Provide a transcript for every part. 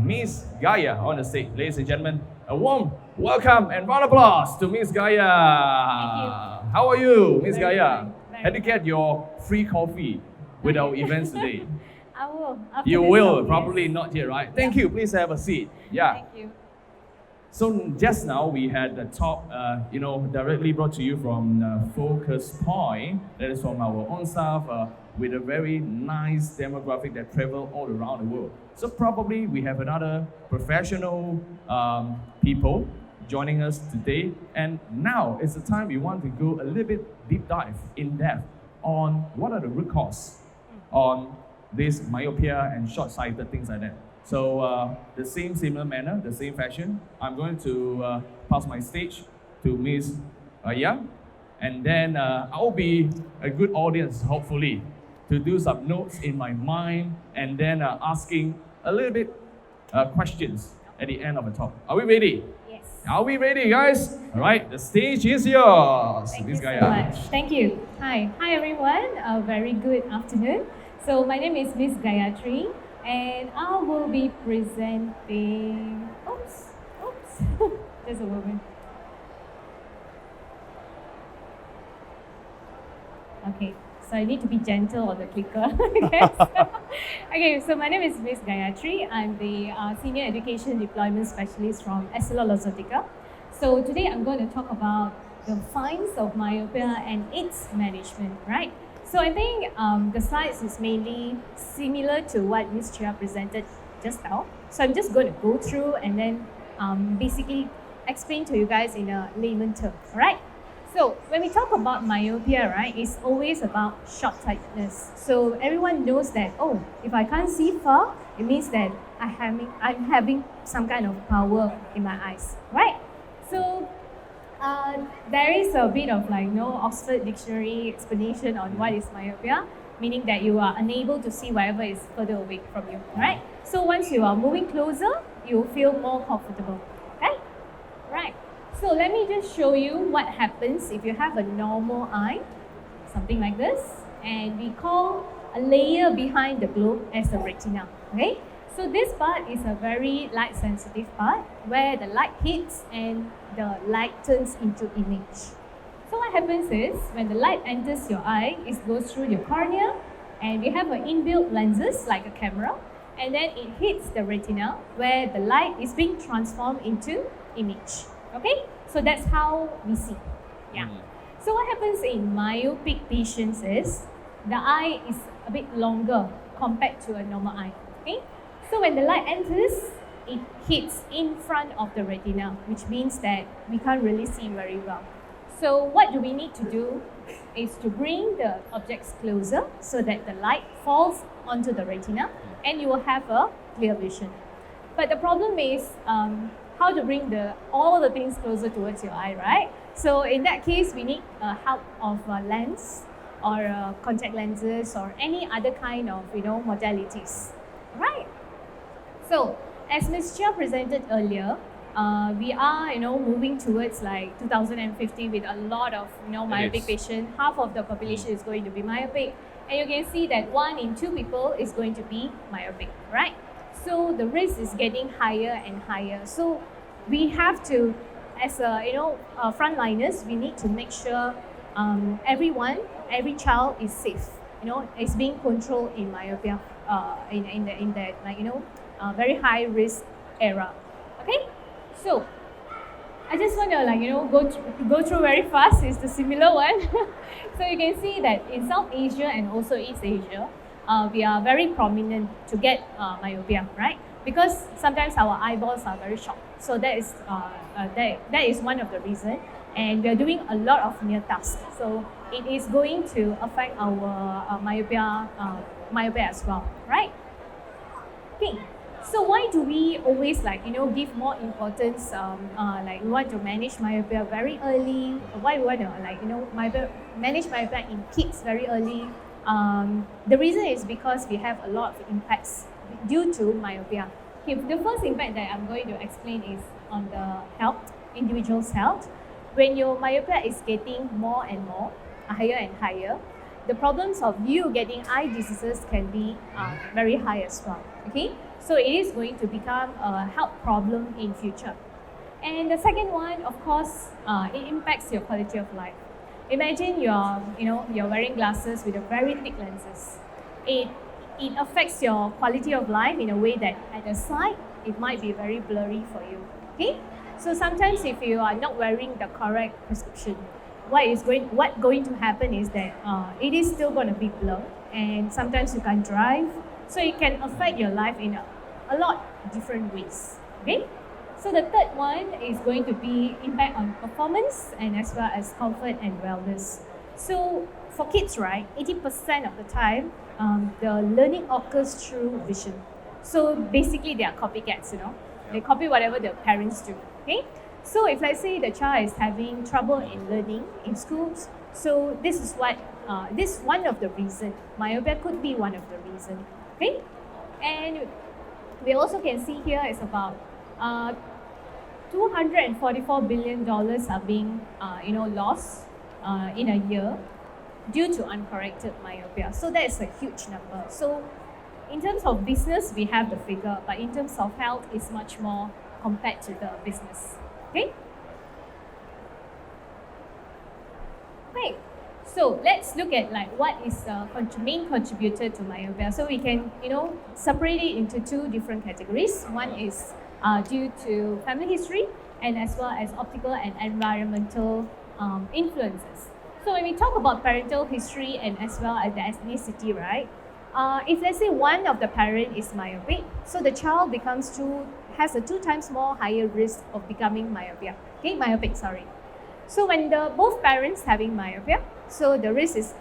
Miss Gaia on the stage. Ladies and gentlemen, a warm welcome and round of applause to Miss Gaia. Thank you. How are you, Miss Very Gaia? fine, very Had to get your free coffee with our events today. I will. After You this will, talk, probably yes. not yet, right? Thank you. Please have a seat. Yeah. Thank you. So just now we had the talk, directly brought to you from Focus Point. That is from our own staff with a very nice demographic that travel all around the world. So probably we have another professional people joining us today. And now is the time we want to go a little bit deep dive, in depth, on what are the root cause on this myopia and short-sighted things like that. So the similar manner, the same fashion, I'm going to pass my stage to Ms. Yang, and then I'll be a good audience, hopefully, to do some notes in my mind, and then asking a little bit questions at the end of the talk. Are we ready? Yes. Are we ready, guys? All right, the stage is yours. Thank Ms. you so Gaia. much. Thank you. Hi. Hi, everyone. A very good afternoon. So my name is Miss Gayathiri, and I will be presenting. Oops. Just a moment. Okay. So I need to be gentle on the clicker, I guess. Okay, so my name is Miss Gayathiri. I'm the Senior Education Deployment Specialist from Essilor-Luxottica. So today I'm going to talk about the signs of myopia and its management, right? So I think the slides is mainly similar to what Ms. Chia presented just now. So I'm just going to go through and then basically explain to you guys in a layman term, all right? So when we talk about myopia, right, it's always about short-sightedness. So everyone knows that, oh, if I can't see far, it means that I'm having some kind of power in my eyes, right? So there is a bit of Oxford Dictionary explanation on what is myopia, meaning that you are unable to see whatever is further away from you, right? So once you are moving closer, you feel more comfortable, okay? Right. So let me just show you what happens if you have a normal eye, something like this, and we call a layer behind the globe as the retina, okay? So this part is a very light sensitive part where the light hits and the light turns into image. So what happens is when the light enters your eye, it goes through your cornea, and we have an inbuilt lenses like a camera, and then it hits the retina where the light is being transformed into image. Okay, so that's how we see. Yeah. So what happens in myopic patients is the eye is a bit longer compared to a normal eye. Okay, so when the light enters, it hits in front of the retina, which means that we can't really see very well. So what do we need to do is to bring the objects closer so that the light falls onto the retina and you will have a clear vision. But the problem is how to bring all the things closer towards your eye, right? So in that case, we need help of a lens or contact lenses or any other kind of modalities, right? So as Ms. Chia presented earlier, we are moving towards like 2050 with a lot of myopic patients. Half of the population is going to be myopic, and you can see that 1 in 2 people is going to be myopic, right? So the risk is getting higher and higher. So we have to, as frontliners, we need to make sure every child is safe. Is being controlled in myopia, in that very high risk era. Okay, so I just want to go through very fast. It's the similar one. So you can see that in South Asia and also East Asia, we are very prominent to get myopia, right? Because sometimes our eyeballs are very short. So that is one of the reasons. And we are doing a lot of near tasks. So it is going to affect our myopia as well, right? Okay. So why do we always give more importance we want to manage myopia very early? Why we want to manage myopia in kids very early? The reason is because we have a lot of impacts due to myopia. Okay, the first impact that I'm going to explain is on the health, individual's health. When your myopia is getting more and more, higher and higher, the problems of you getting eye diseases can be very high as well. Okay, So it is going to become a health problem in future. And the second one, of course, it impacts your quality of life. Imagine you're wearing glasses with a very thick lenses. It affects your quality of life in a way that at the side, it might be very blurry for you. Okay? So sometimes if you are not wearing the correct prescription, what's going to happen is that it is still going to be blurred, and sometimes you can't drive. So it can affect your life in a lot of different ways. Okay? So the third one is going to be impact on performance and as well as comfort and wellness. So for kids, right, 80% of the time, the learning occurs through vision. So basically they are copycats, They copy whatever their parents do, okay? So if let's say the child is having trouble in learning in schools, so this is one of the reasons. Myopia could be one of the reasons, okay? And we also can see here is about $244 billion are being lost in a year due to uncorrected myopia. So that is a huge number. So in terms of business, we have the figure, but in terms of health, it's much more compared to the business. Okay? Okay. So let's look at what is the main contributor to myopia. So we can separate it into two different categories. One is due to family history and as well as optical and environmental influences. So when we talk about parental history and as well as the ethnicity, right? If let's say one of the parent is myopic, so the child has a 2 times more higher risk of becoming myopic. So when both parents having myopia, so the risk is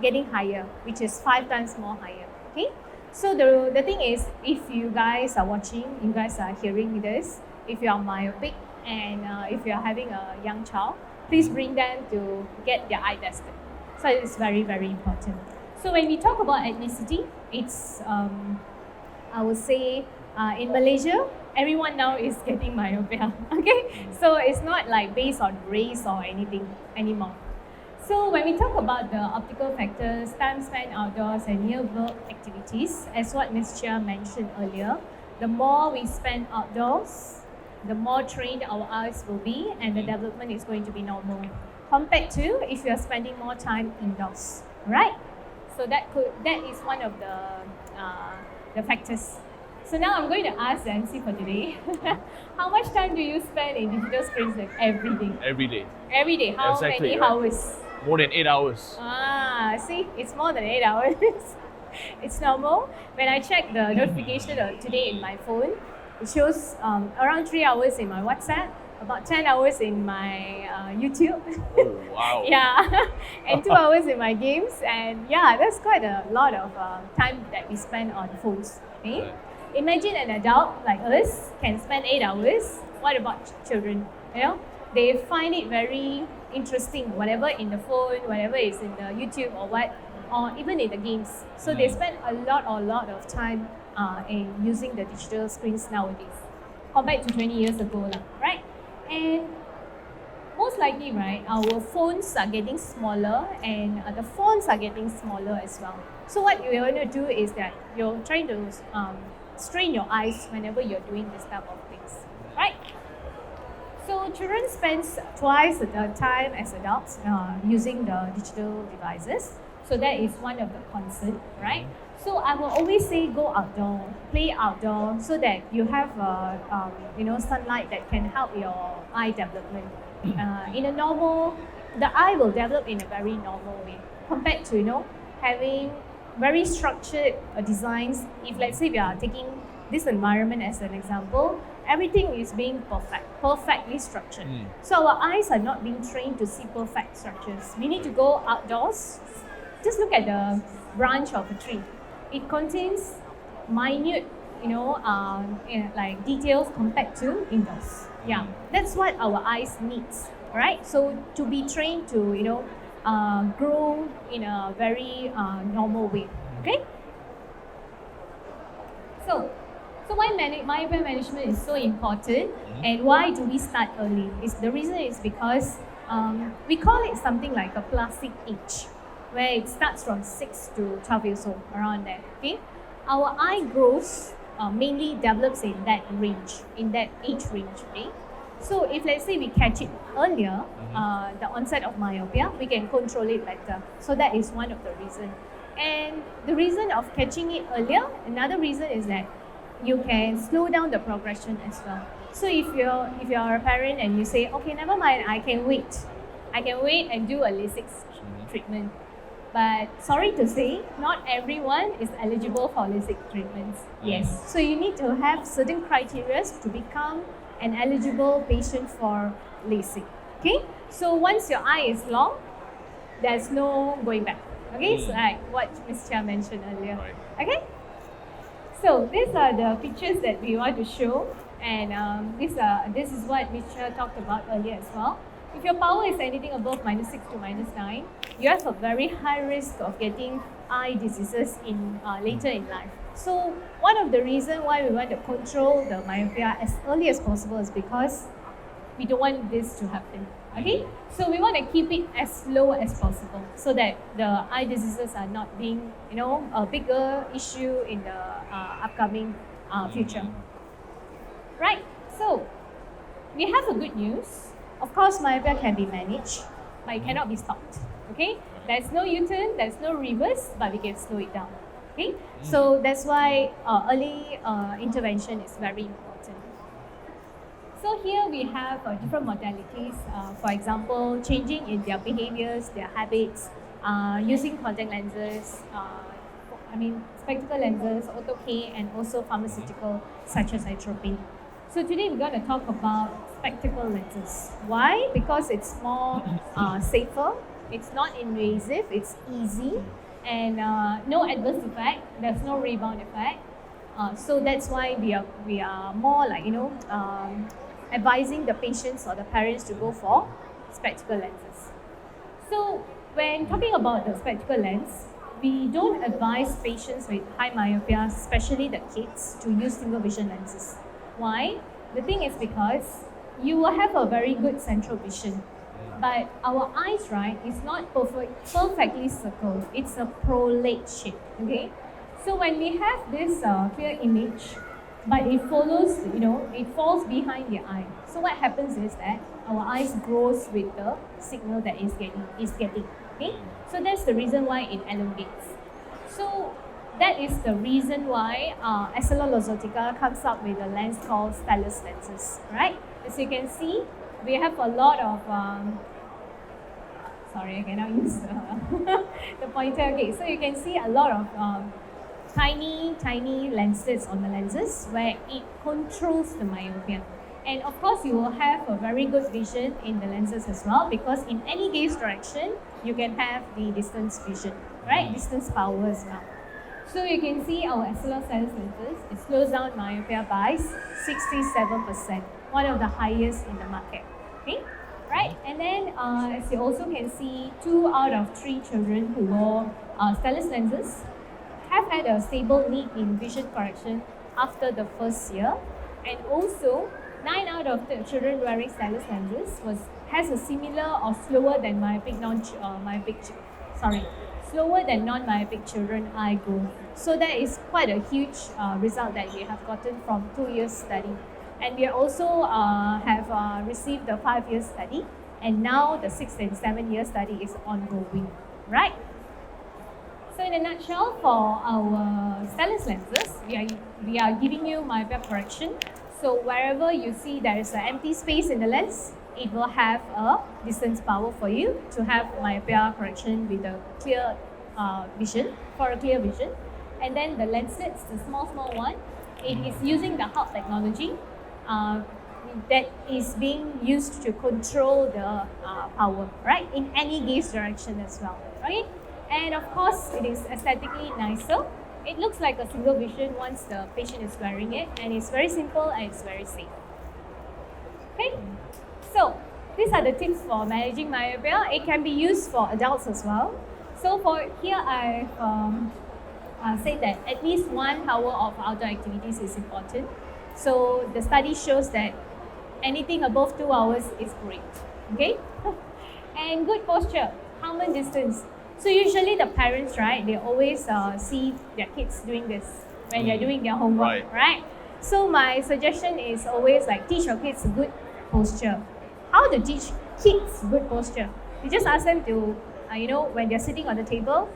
getting higher, which is 5 times more higher. Okay. So the thing is, if you guys are watching, you guys are hearing this, if you are myopic and if you are having a young child, please bring them to get their eye tested. So it's very, very important. So when we talk about ethnicity, it's, I would say, in Malaysia, everyone now is getting myopia, okay? So it's not based on race or anything anymore. So when we talk about the optical factors, time spent outdoors and near work activities, as what Ms. Chia mentioned earlier, the more we spend outdoors, the more trained our eyes will be and the development is going to be normal compared to if you are spending more time indoors, right? So that is one of the factors. So now I'm going to ask Nancy for today. How much time do you spend in digital screens every day? Every day. Every day. How many hours? More than 8 hours. See, it's more than 8 hours. It's normal. When I check the notification today in my phone, it shows around 3 hours in my WhatsApp, about 10 hours in my YouTube. Oh, wow. Yeah, and 2 hours in my games. And yeah, that's quite a lot of time that we spend on phones. Okay? Right. Imagine an adult like us can spend 8 hours. What about children? They find it very interesting, whatever in the phone, whatever is in the YouTube or even in the games. So they spend a lot of time in using the digital screens nowadays, compared to 20 years ago, right? And most likely, right, our phones are getting smaller and the fonts are getting smaller as well. So what you want to do is that you're trying to strain your eyes whenever you're doing this type of things, right? So children spend twice the time as adults using the digital devices. So that is one of the concerns, right? So I will always say go outdoor, play outdoor, so that you have sunlight that can help your eye development. The eye will develop in a very normal way compared to having very structured designs. If let's say we are taking this environment as an example, everything is being perfectly structured. So our eyes are not being trained to see perfect structures. We need to go outdoors. Just look at the branch of a tree. It contains minute, details compared to indoors. Yeah, that's what our eyes needs, right? So to be trained to, grow in a very normal way. Okay. So why myopia management is so important, and why do we start early? The reason is because we call it something like a plastic age, where it starts from 6 to 12 years old, around there. Okay, our eye grows mainly develops in that range, in that age range. Okay, so if let's say we catch it earlier, the onset of myopia, we can control it better. So that is one of the reasons. And the reason of catching it earlier, another reason is that you can slow down the progression as well. So if you're a parent and you say, okay, never mind, I can wait and do a LASIK treatment. But sorry to say, not everyone is eligible for LASIK treatments. Yes. So you need to have certain criteria to become an eligible patient for LASIK. Okay? So once your eye is long, there's no going back. Okay? So like what Ms. Chia mentioned earlier. Okay? So these are the pictures that we want to show, and this is what Ms. Chia talked about earlier as well. If your power is anything above -6 to -9, you have a very high risk of getting eye diseases in later in life. So one of the reasons why we want to control the myopia as early as possible is because we don't want this to happen. Okay, so we want to keep it as low as possible so that the eye diseases are not being, a bigger issue in the upcoming future. Right. So we have a good news. Of course, myopia can be managed, but it cannot be stopped. Okay, there's no U-turn, there's no reverse, but we can slow it down. Okay, so that's why early intervention is very important. So here we have different modalities. For example, changing in their behaviors, their habits, using contact lenses, spectacle lenses, auto-K, and also pharmaceutical such as atropine. So today we're going to talk about spectacle lenses. Why? Because it's more safer, it's not invasive, it's easy, and no adverse effect, there's no rebound effect. So that's why we are more like, advising the patients or the parents to go for spectacle lenses. So when talking about the spectacle lens, we don't advise patients with high myopia, especially the kids, to use single vision lenses. Why? The thing is because you will have a very good central vision, but our eyes, right, is not perfectly circled. It's a prolate shape, okay? So when we have this clear image, but it follows, it falls behind the eye. So what happens is that our eyes grows with the signal that is getting, okay? So that's the reason why it elongates. So that is the reason why Essilor-Luxottica comes up with a lens called stylus lenses, right? As you can see, we have a lot of, sorry, I cannot use the pointer. Okay, so you can see a lot of tiny lenses on the lenses where it controls the myopia. And of course, you will have a very good vision in the lenses as well, because in any gaze direction, you can have the distance vision, right? Distance power as well. So you can see our Essilor stylus lenses, it slows down myopia by 67%, one of the highest in the market, okay? Right, and then as you also can see, 2 out of 3 children who wore stylus lenses have had a stable need in vision correction after the first year, and also 9 out of the children wearing stylus lenses has a similar or slower than non-myopic children eye growth. So that is quite a huge result that we have gotten from 2 years study, and we also have received the 5-year study, and now the 6 and 7-year study is ongoing, right? So in a nutshell, for our stylus lenses, we are giving you myopia correction. So wherever you see there is an empty space in the lens, it will have a distance power for you to have myopia correction with a clear vision, for a clear vision. And then the lenslets, the small one, it is using the HALT technology that is being used to control the power, right, in any gaze direction as well, right? And of course, it is aesthetically nicer. It looks like a single vision once the patient is wearing it, and it's very simple and it's very safe. Okay, so these are the tips for managing myopia. It can be used for adults as well. So for here, I've said that at least 1 hour of outdoor activities is important. So the study shows that anything above 2 hours is great. Okay, and good posture, Harman distance. So usually the parents, right, they always see their kids doing this. when they're doing their homework, right? So my suggestion is always like teach your kids good posture. How to teach kids good posture? You just ask them to, when they're sitting on the table,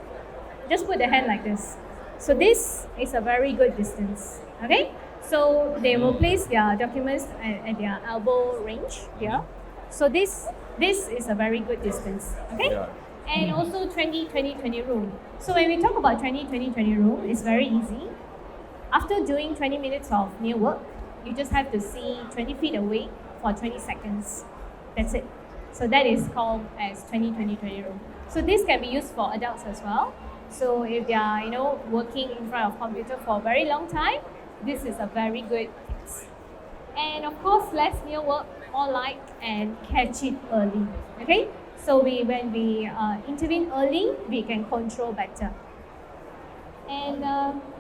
just put the hand like this. So this is a very good distance, okay? So they will place their documents at their elbow range here. So this is a very good distance, okay? Yeah. And also 20-20-20 rule. So when we talk about 20-20-20 rule, it's very easy. After doing 20 minutes of near work, you just have to see 20 feet away for 20 seconds. That's it. So that is called as 20-20-20 rule. So this can be used for adults as well. So if they are, working in front of computer for a very long time, this is a very good tips. And of course, less near work, more light, and catch it early. Okay? So when we intervene early, we can control better. And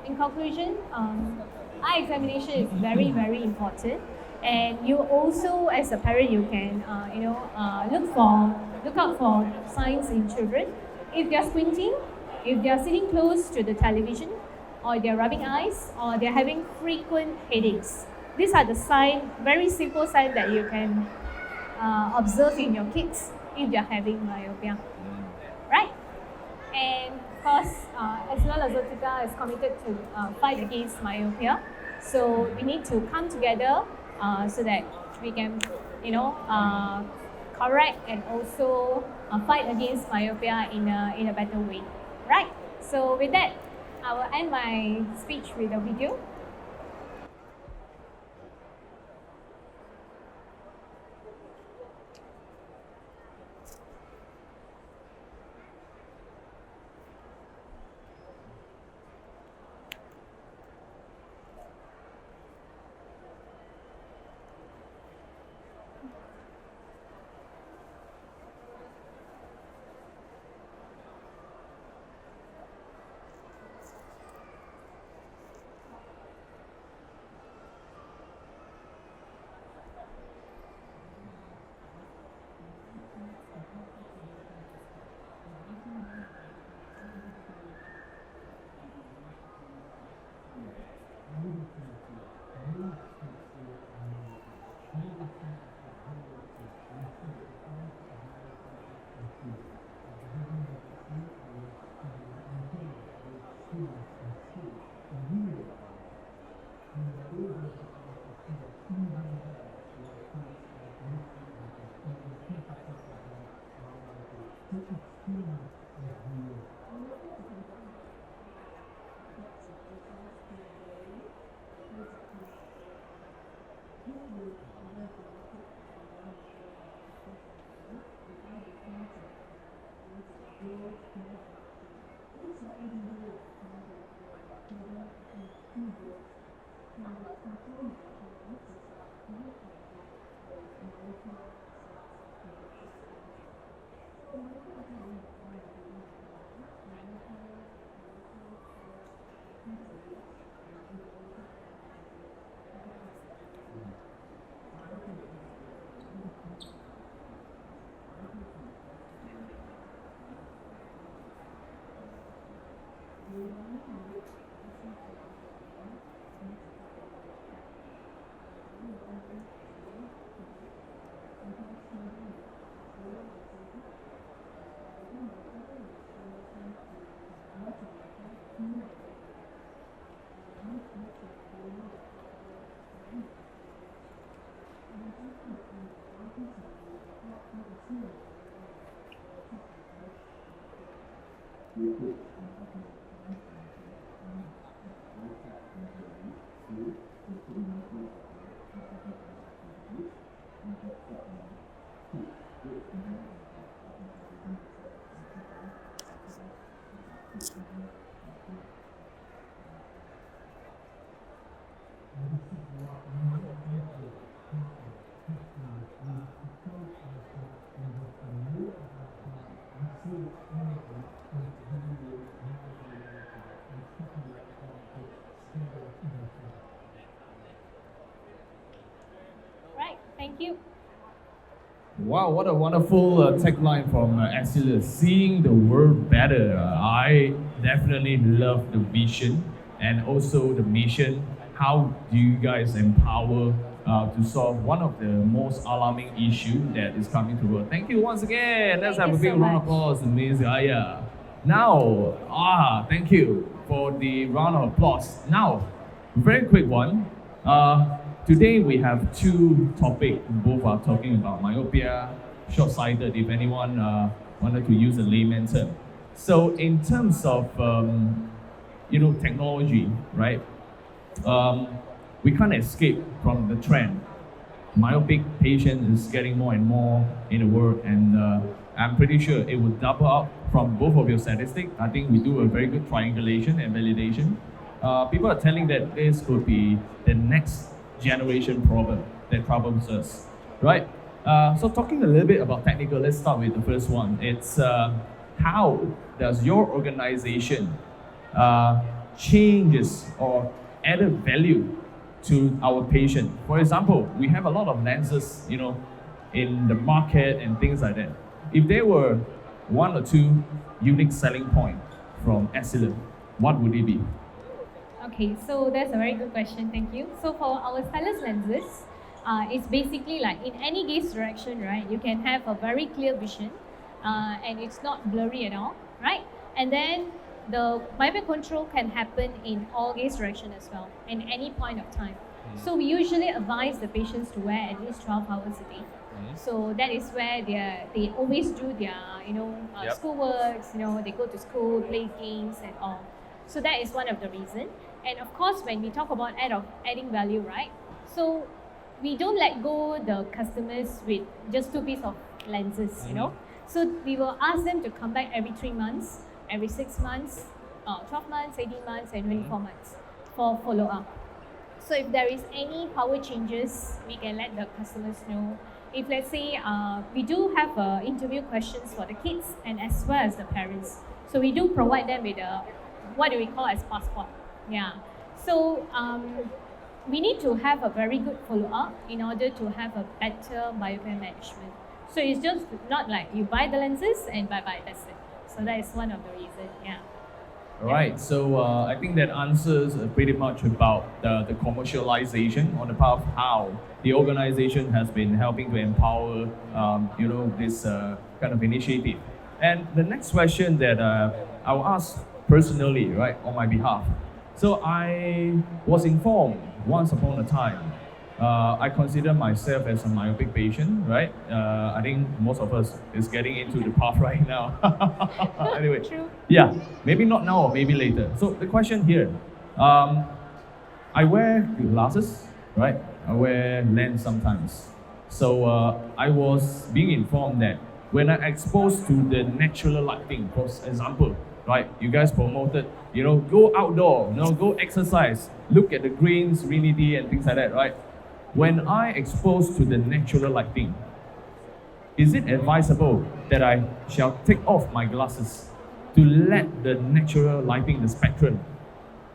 in conclusion, eye examination is very, very important. And you also, as a parent, you can look out for signs in children. If they're squinting, if they're sitting close to the television, or they're rubbing eyes, or they're having frequent headaches. These are the very simple signs that you can observe in your kids if they're having myopia, right? And of course, Essilor-Luxottica is committed to fight against myopia. So we need to come together so that we can, correct and also fight against myopia in a better way, right? So with that, I will end my speech with a video. Right, thank you. Wow, what a wonderful tagline from Essilor, seeing the world better. I definitely love the vision and also the mission. How do you guys empower to solve one of the most alarming issue that is coming to world? Thank you once again. Let's Thank have a you big so round of much. applause to Ms. Aya. Now, thank you for the round of applause. Now, very quick one. Today we have two topics. Both are talking about myopia, short-sighted, if anyone wanted to use a layman term. So in terms of technology, right? We can't escape from the trend. Myopic patient is getting more and more in the world, and I'm pretty sure it will double up from both of your statistics. I think we do a very good triangulation and validation. People are telling that this could be the next generation problem that troubles us, right? So talking a little bit about technical, let's start with the first one. It's how does your organization changes or added value to our patient? For example, we have a lot of lenses, in the market and things like that. If there were one or two unique selling point from Essilor, what would it be? Okay, so that's a very good question. Thank you. So for our stylus lenses, it's basically like in any gaze direction, right? You can have a very clear vision, and it's not blurry at all, right? And then the myopia control can happen in all gaze direction as well, in any point of time. So we usually advise the patients to wear at least 12 hours a day. So that is where they always do their Yep. schoolworks. They go to school, play games and all. So that is one of the reason. And of course, when we talk about adding value, right? So we don't let go the customers with just two pieces of lenses, So we will ask them to come back every 3 months, every 6 months, 12 months, 18 months, and 24 months for follow-up. So if there is any power changes, we can let the customers know. If let's say we do have interview questions for the kids and as well as the parents. So we do provide them with what do we call as passport. Yeah. So we need to have a very good follow-up in order to have a better myopia management. So it's just not like you buy the lenses and bye-bye, that's it. So that is one of the reasons, yeah. All right, so I think that answers pretty much about the commercialization on the part of how the organization has been helping to empower, this kind of initiative. And the next question that I'll ask personally, right, on my behalf. So I was informed once upon a time. I consider myself as a myopic patient, right? I think most of us is getting into the path right now. Anyway, True. yeah, maybe not now or maybe later. So the question here, I wear glasses, right? I wear lens sometimes. So I was being informed that when I exposed to the natural lighting, for example, right? You guys promoted, go outdoor, go exercise, look at the green serenity and things like that, right? When I expose to the natural lighting, is it advisable that I shall take off my glasses to let the natural lighting, the spectrum,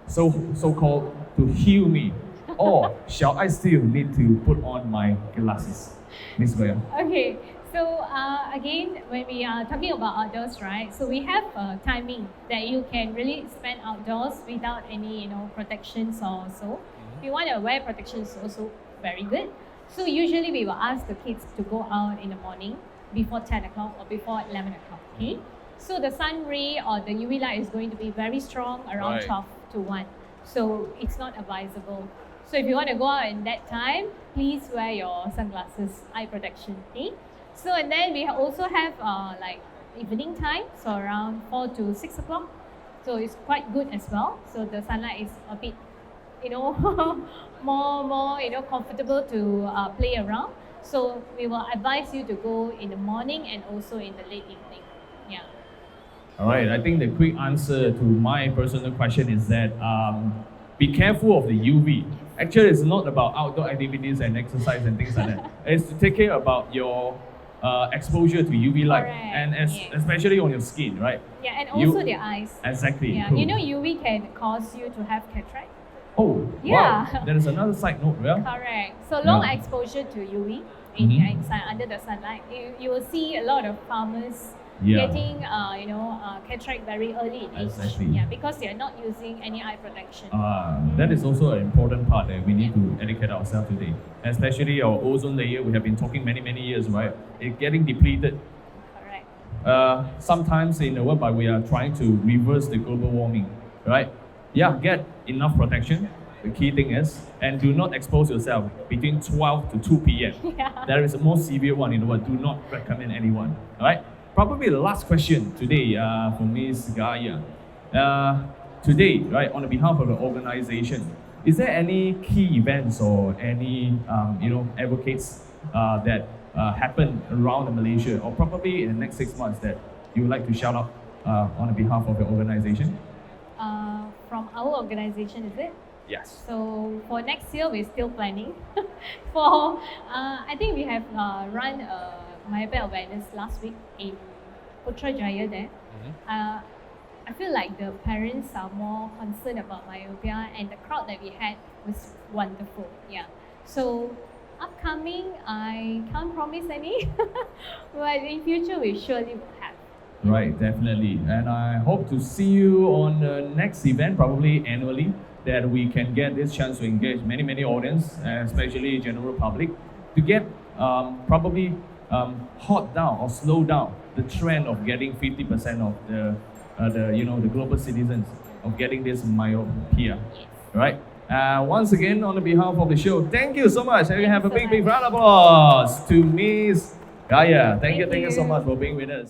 so-called, to heal me? Or shall I still need to put on my glasses? Ms. Goya. Okay, so again, when we are talking about outdoors, right? So we have timing that you can really spend outdoors without any, protections or so. If you want to wear protections, also very good. So usually we will ask the kids to go out in the morning before 10 o'clock or before 11 o'clock. Okay. So the sun ray or the UV light is going to be very strong around Right. 12 to 1. So it's not advisable. So if you want to go out in that time, please wear your sunglasses, eye protection. Okay. So and then we also have like evening time, so around 4 to 6 o'clock. So it's quite good as well. So the sunlight is a bit, more comfortable to play around. So we will advise you to go in the morning and also in the late evening. Yeah. All right, I think the quick answer to my personal question is that be careful of the UV. Actually, it's not about outdoor activities and exercise and things like that. It's to take care about your exposure to UV light, Correct, and yes. especially on your skin, right? Yeah, and also You- the eyes. Exactly. Yeah, cool. UV can cause you to have cataract. Oh, Yeah. wow. There is another side note, well. Correct. So long exposure to UV in Mhm. inside under the sunlight, you will see a lot of farmers Yeah. getting cataract very early in age. Exactly. Yeah, because they are not using any eye protection. That is also an important part that we need to educate ourselves today. Especially our ozone layer, we have been talking many years, right? It's getting depleted. Correct. Sometimes in the world, but we are trying to reverse the global warming, right? Yeah, get enough protection. The key thing is, and do not expose yourself between 12 to 2 p.m. Yeah. That is the most severe one in the world. Do not recommend anyone. All right. Probably the last question today for Ms. Gaia. Today, right, on the behalf of the organization, is there any key events or any advocates that happen around Malaysia, or probably in the next 6 months that you would like to shout out on the behalf of the organization? From our organization, is it? Yes. So for next year, we're still planning. For I think we have run a myopia awareness last week in Putrajaya there. I feel like the parents are more concerned about myopia, and the crowd that we had was wonderful. Yeah. So upcoming, I can't promise any, but in future we surely will have. Right, definitely. And I hope to see you on the next event, probably annually, that we can get this chance to engage many audience, especially general public, to get probably halt down or slow down the trend of getting 50% of the global citizens of getting this myopia. Yes. Right? Once again, on the behalf of the show, thank you so much. And we have a Thank you big so round of applause to Ms. Gaia. Thank you Thank so you. much for being with us.